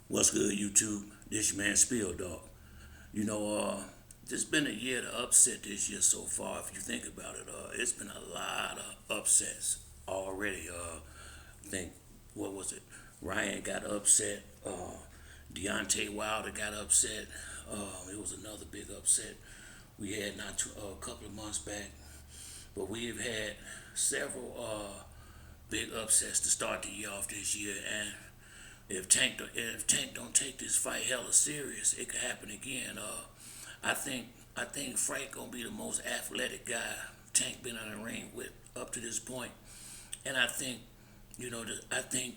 What's good, YouTube? This your man Spill Dog. You know, this been a year to upset this year so far. If you think about it, it's been a lot of upsets already. I think what was it? Ryan got upset. Deontay Wilder got upset. It was another big upset we had a couple of months back. But we've had several big upsets to start the year off this year, and if Tank don't take this fight hella serious, it could happen again. I think Frank gonna be the most athletic guy Tank been in the ring with up to this point, and I think you know I think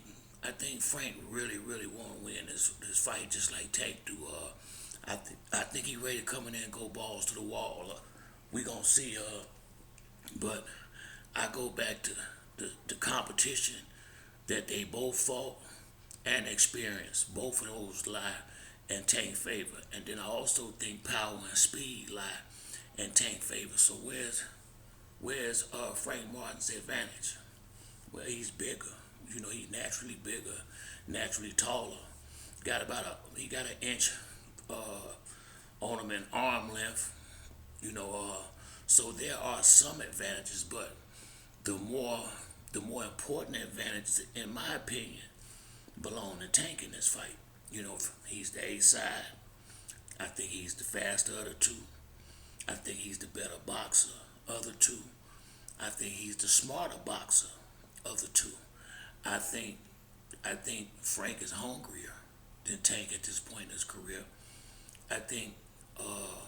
Frank really want to win this fight just like Tank do. I think he ready to come in there and go balls to the wall. We gonna see. But I go back to the competition that they both fought and experienced. Both of those lie in Tank favor. And then I also think power and speed lie in Tank favor. So where's Frank Martin's advantage? Well, he's bigger. He's naturally bigger, naturally taller. He got an inch on him in arm length. You know, so there are some advantages, but the more the more important advantages, in my opinion, belong to Tank in this fight. He's the A side. I think he's the faster of the two. I think he's the better boxer of the two. I think he's the smarter boxer of the two. I think I think Frank is hungrier than Tank at this point in his career. I think uh,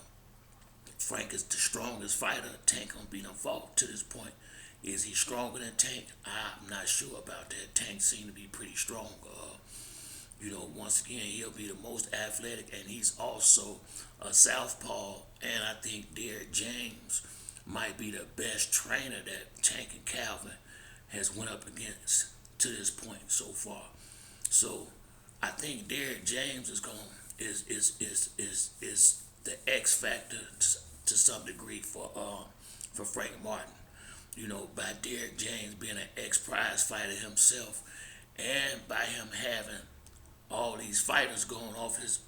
Frank is the strongest fighter Tank gonna beat him fought to this point. Is he stronger than Tank? I'm not sure about that. Tank seemed to be pretty strong. Once again, he'll be the most athletic, and he's also a southpaw. And I think Derek James might be the best trainer that Tank and Calvin has went up against to this point so far. So I think Derek James is the X factor to some degree for Frank Martin. By Derek James being an ex prize fighter himself, and by him having all these fighters going off his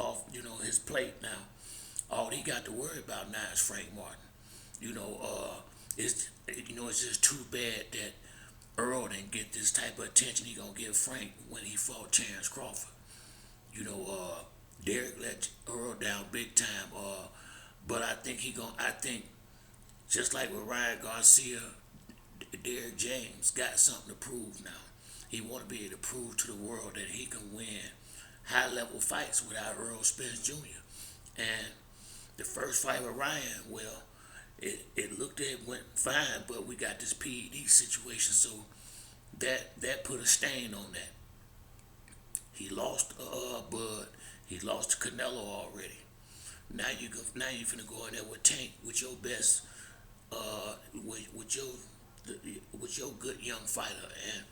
plate now. All he got to worry about now is Frank Martin. You know, it's just too bad that Earl didn't get this type of attention he gonna give Frank when he fought Terrence Crawford. You know, Derek let Earl down big time. But I think just like with Ryan Garcia, Derek James got something to prove now. He want to be able to prove to the world that he can win high level fights without Earl Spence Jr. And the first fight with Ryan, well, it looked at it went fine, but we got this PED situation, so that put a stain on that. He lost Bud. He lost to Canelo already. Now you finna go in there with Tank with your best, with your good young fighter, and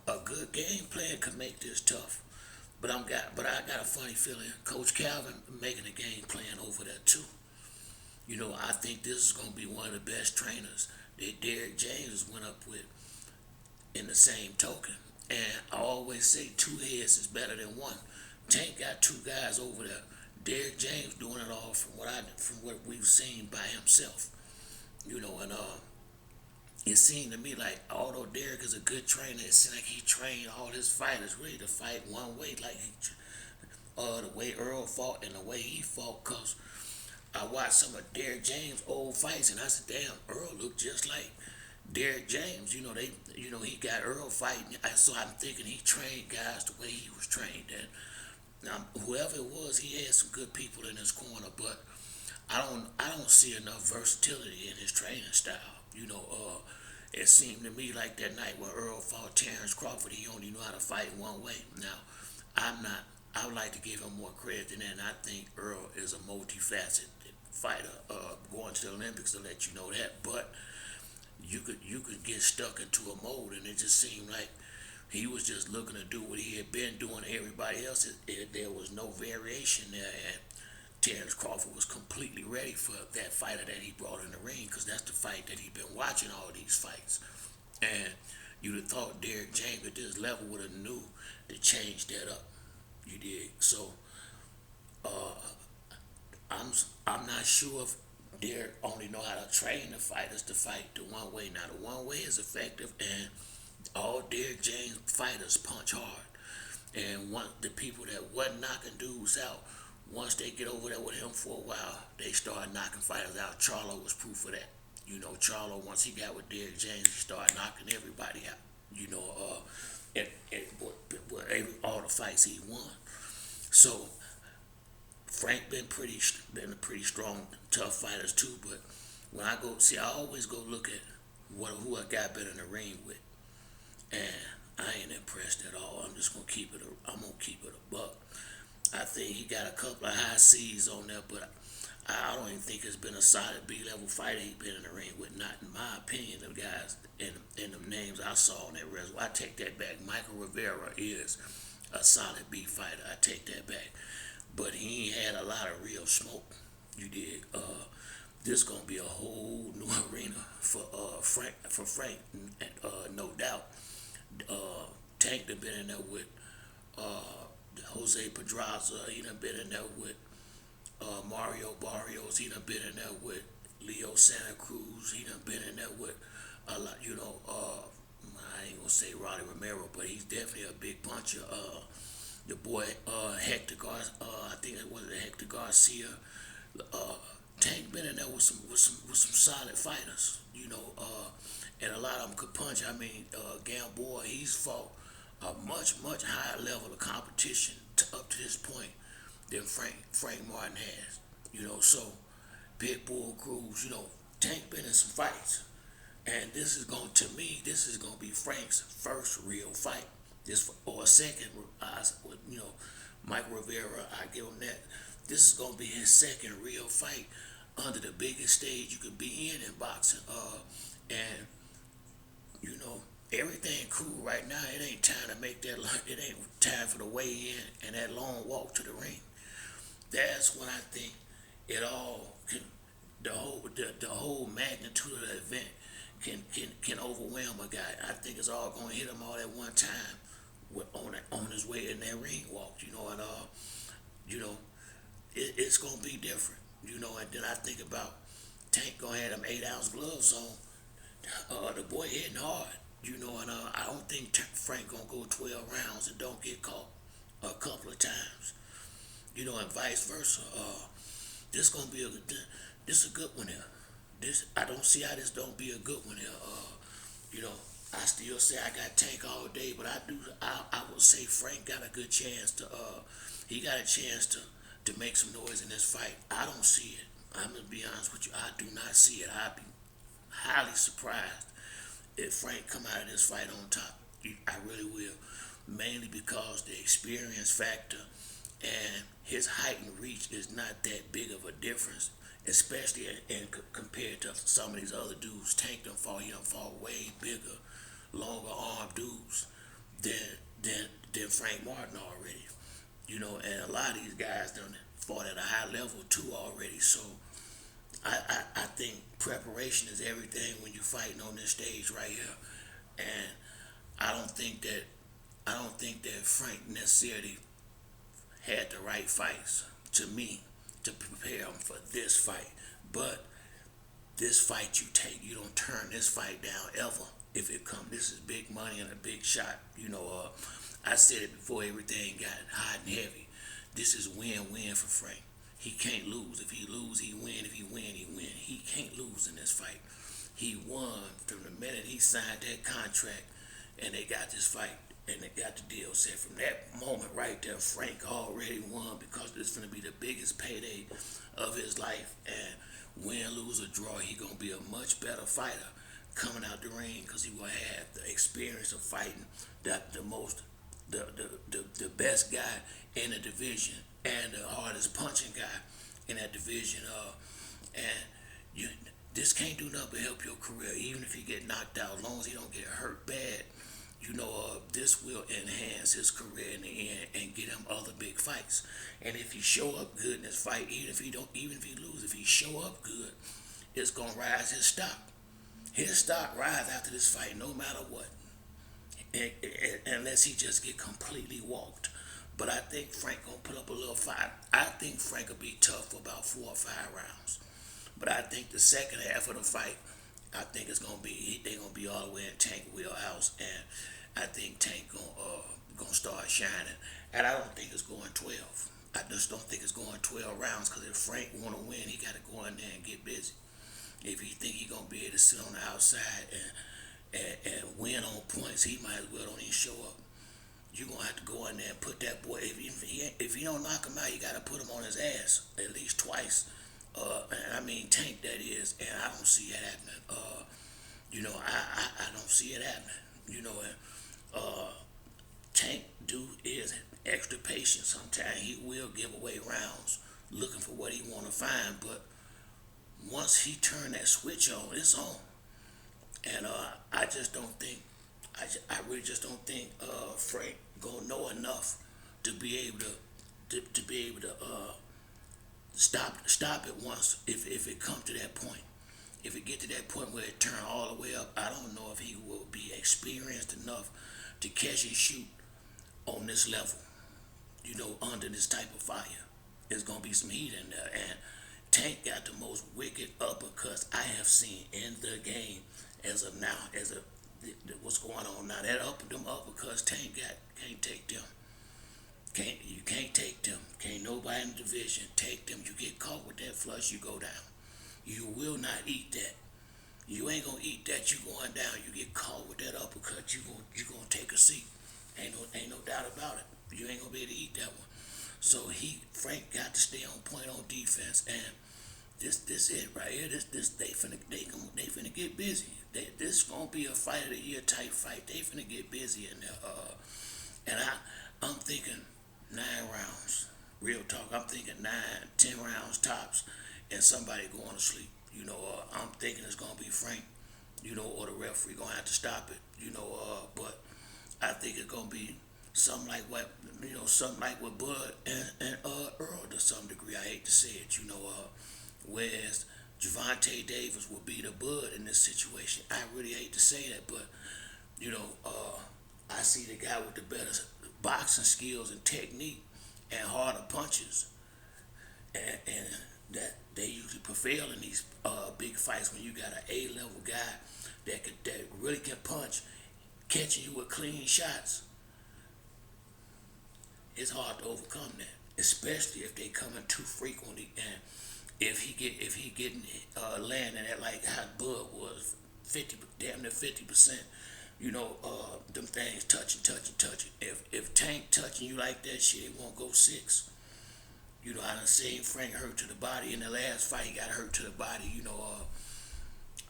a good game plan could make this tough. But I got a funny feeling Coach Calvin making a game plan over there too. I think this is gonna be one of the best trainers that Derek James went up with in the same token. And I always say two heads is better than one. Tank got two guys over there. Derek James doing it all from what we've seen by himself. And it seemed to me like although Derek is a good trainer, it seemed like he trained all his fighters really to fight one way, like the way Earl fought and the way he fought. Cause I watched some of Derek James' old fights, and I said, "Damn, Earl looked just like Derek James." He got Earl fighting. So I'm thinking he trained guys the way he was trained. And now, whoever it was, he had some good people in his corner, but I don't see enough versatility in his training style. It seemed to me like that night when Earl fought Terrence Crawford, he only knew how to fight one way. Now, I'm not. I would like to give him more credit than that. And I think Earl is a multifaceted fighter. Going to the Olympics to let you know that, but you could get stuck into a mold, and it just seemed like he was just looking to do what he had been doing to everybody else. There was no variation there, and Terrence Crawford was completely ready for that fighter that he brought in the ring, because that's the fight that he'd been watching all these fights. And you'd have thought Derek James at this level would have knew to change that up. You dig? So I'm I'm not sure if they only know how to train the fighters to fight the one way. Now the one way is effective, and all Derrick James fighters punch hard. And one the people that wasn't knocking dudes out, once they get over there with him for a while, they start knocking fighters out. Charlo was proof of that. You know, Charlo, once he got with Derrick James, he started knocking everybody out. You know, all the fights he won. So Frank been a pretty strong, tough fighters too. But when I go see, I always go look at who I got been in the ring with, and I ain't impressed at all. I'm just gonna keep it. I'm gonna keep it a buck. I think he got a couple of high C's on there, but I don't even think it's been a solid B level fighter he been in the ring with. Not in my opinion. The guys and the names I saw on that resume, I take that back. Michael Rivera is a solid B fighter. I take that back, but he ain't had a lot of real smoke. You dig? This gonna be a whole new arena for Frank, no doubt. Tank done been in there with Jose Pedraza. He done been in there with Mario Barrios. He done been in there with Leo Santa Cruz. He done been in there with a lot. I ain't gonna say Roddy Romero, but he's definitely a big puncher. The boy Hector Garcia. I think it was Hector Garcia. Uh, Tank been in there with some solid fighters. And a lot of them could punch. I mean, Gamboa, he's fought a much higher level of competition up to this point than Frank Martin has. So Pitbull Cruz, Tank been in some fights, and this is gonna be Frank's first real fight. This or a second, you know, Mike Rivera, I give him that. This is gonna be his second real fight under the biggest stage you could be in boxing. And you know, everything cool right now. It ain't time to make that. It ain't time for the weigh in and that long walk to the ring. That's when I think it all can. The whole magnitude of the event can overwhelm a guy. I think it's all gonna hit him all at one time on his way in that ring walk. You know, it's gonna be different. And then I think about Tank gonna have them 8 ounce gloves on. The boy hitting hard. And I don't think Frank gonna go 12 rounds and don't get caught a couple of times. And vice versa. This gonna be this a good one here. This I don't see how this don't be a good one here. You know, I still say I got Tank all day, but I would say Frank got a good chance to he got a chance to make some noise in this fight. I don't see it. I'm gonna be honest with you. I do not see it. I'd be highly surprised if Frank come out of this fight on top. I really will, mainly because the experience factor and his height and reach is not that big of a difference, especially compared to some of these other dudes. Tank done fought, he done fought way bigger, longer arm dudes than Frank Martin already. And a lot of these guys done fought at a high level too already. So I think preparation is everything when you're fighting on this stage right here. And I don't think that Frank necessarily had the right fights to me to prepare him for this fight. But this fight you don't turn this fight down ever if it comes. This is big money and a big shot. I said it before everything got hot and heavy. This is win-win for Frank. He can't lose. If he lose, he win. If he win, he win. He can't lose in this fight. He won from the minute he signed that contract and they got this fight and they got the deal set. From that moment right there, Frank already won because this is going to be the biggest payday of his life. And win, lose, or draw, he going to be a much better fighter coming out the ring because he will have the experience of fighting the best guy in the division and the hardest punching guy in that division. And you, this can't do nothing but help your career, even if he get knocked out. As long as he don't get hurt bad, this will enhance his career in the end and get him other big fights. And if he show up good in this fight, even if he lose, if he show up good, it's gonna rise his stock. His stock rise after this fight, no matter what, unless he just get completely walked But I think Frank gonna put up a little fight. I think Frank will be tough for about 4 or 5 rounds. But I think the second half of the fight, I think it's gonna be they gonna be all the way in Tank wheelhouse, and I think Tank gonna start shining. And I don't think it's going 12. I just don't think it's going 12 rounds because if Frank wanna win, he gotta go in there and get busy. If he think he gonna be able to sit on the outside and win on points, he might as well don't even show up. You gonna have to go in there and put that boy. If you don't knock him out, you gotta put him on his ass at least twice. And I mean Tank, that is, and I don't see it happening. I don't see it happening. And Tank do is extra patient. Sometimes he will give away rounds looking for what he want to find, but once he turn that switch on, it's on. And I just don't think, I really just don't think Frank gonna know enough to be able to be able to stop it once if it comes to that point. If it get to that point where it turn all the way up, I don't know if he will be experienced enough to catch and shoot on this level. Under this type of fire, there's gonna be some heat in there, and Tank got the most wicked uppercuts I have seen in the game as of now. What's going on now? Them uppercuts Tank got, can't take them. You can't take them. Can't nobody in the division take them. You get caught with that flush, you go down. You will not eat that. You ain't gonna eat that. You going down. You get caught with that uppercut. You gonna take a seat. Ain't no doubt about it. You ain't gonna be able to eat that one. So Frank got to stay on point on defense, and this it right here. They finna get busy. This gonna be a fight of the year type fight. They finna get busy in there. And I'm thinking 9 rounds. Real talk. I'm thinking 9, 10 rounds tops, and somebody going to sleep. I'm thinking it's gonna be Frank. Or the referee gonna have to stop it. But I think it's gonna be something like what Bud and Earl to some degree. I hate to say it. Whereas Gervonta Davis would be the Bud in this situation. I really hate to say that, but I see the guy with the better boxing skills and technique and harder punches, and that they usually prevail in these big fights when you got an A-level guy that really can punch, catching you with clean shots. It's hard to overcome that, especially if they come in too frequently, and if he getting landing at like how Bud was 50, damn near 50%. Them things touching. If Tank touching you like that, shit, it won't go 6. I done seen Frank hurt to the body in the last fight. He got hurt to the body.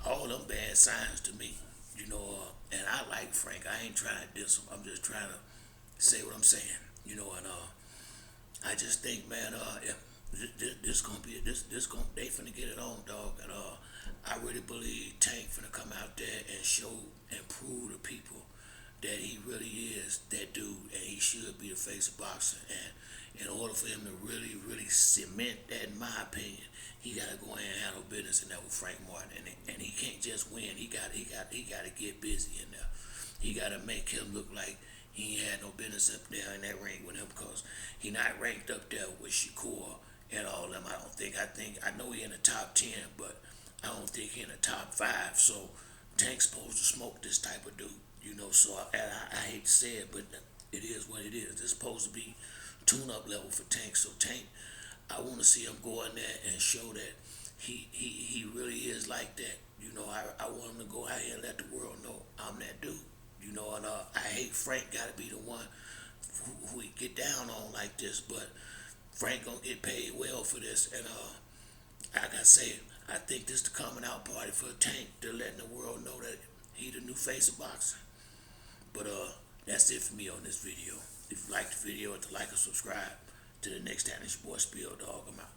All them bad signs to me. And I like Frank. I ain't trying to diss him. I'm just trying to say what I'm saying. And I just think, man, this gonna be they finna get it on, dog. And I really believe Tank finna come out there and show and prove to people that he really is that dude, and he should be the face of boxing. And in order for him to really, really cement that, in my opinion, he gotta go in and handle business in there with Frank Martin, and he can't just win. He gotta get busy in there. He gotta make him look like he ain't had no business up there in that ring with him, because he not ranked up there with Shakur and all them. I know he in the top 10, but I don't think he in the top 5. So Tank's supposed to smoke this type of dude. So I hate to say it, but it is what it is. It's supposed to be tune-up level for Tank. So Tank, I want to see him go in there and show that he really is like that. I want him to go out here and let the world know I'm that dude. And I hate Frank got to be the one who he get down on like this, but Frank gonna get paid well for this. And like I say, I think this the coming out party for Tank. They're letting the world know that he the new face of boxing. But that's it for me on this video. If you like the video, hit the like and subscribe. To the next time, it's your boy Spill Dog. I'm out.